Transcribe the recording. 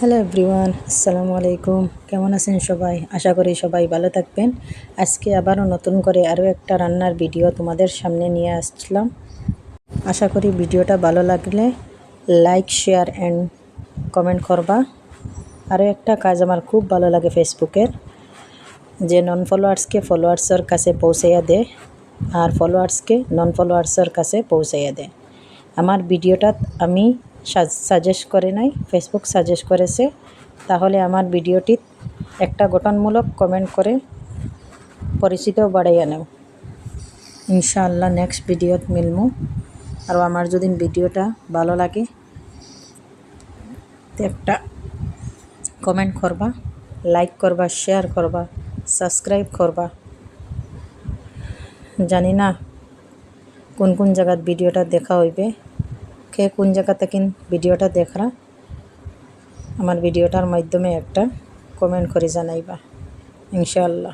Hello everyone, আসসালামু আলাইকুম। কেমন আছেন সবাই? আশা করি সবাই ভালো থাকবেন। আজকে আবারও নতুন করে আরও একটা রান্নার ভিডিও তোমাদের সামনে নিয়ে আসলাম। আশা করি ভিডিওটা ভালো লাগলে লাইক, শেয়ার অ্যান্ড কমেন্ট করবা। আরও একটা কাজ আমার খুব ভালো লাগে ফেসবুকের, যে নন ফলোয়ার্সকে ফলোয়ার্সের কাছে পৌঁছাইয়া দেয় আর ফলোয়ার্সকে নন ফলোয়ার্সের কাছে পৌঁছাইয়া দেয়। আমার ভিডিওটা আমি সাজেস্ট করে নাই, ফেসবুক সাজেস্ট করেছে। তাহলে আমার ভিডিওটি একটা গঠনমূলক কমেন্ট করে পরিচিত বাড়াইয়া নেও। ইনশাআল্লাহ নেক্সট ভিডিওত মিলমু। আর আমার যদি ভিডিওটা ভালো লাগে তো একটা কমেন্ট করবা, লাইক করবা, শেয়ার করবা, সাবস্ক্রাইব করবা। জানি না কোন কোন জায়গাত ভিডিওটা দেখা হইবে, কে কোন জায়গা থেকে ভিডিওটা দেখরা আমার ভিডিওটার মাধ্যমে একটা কমেন্ট করে জানাইবা ইনশাআল্লাহ।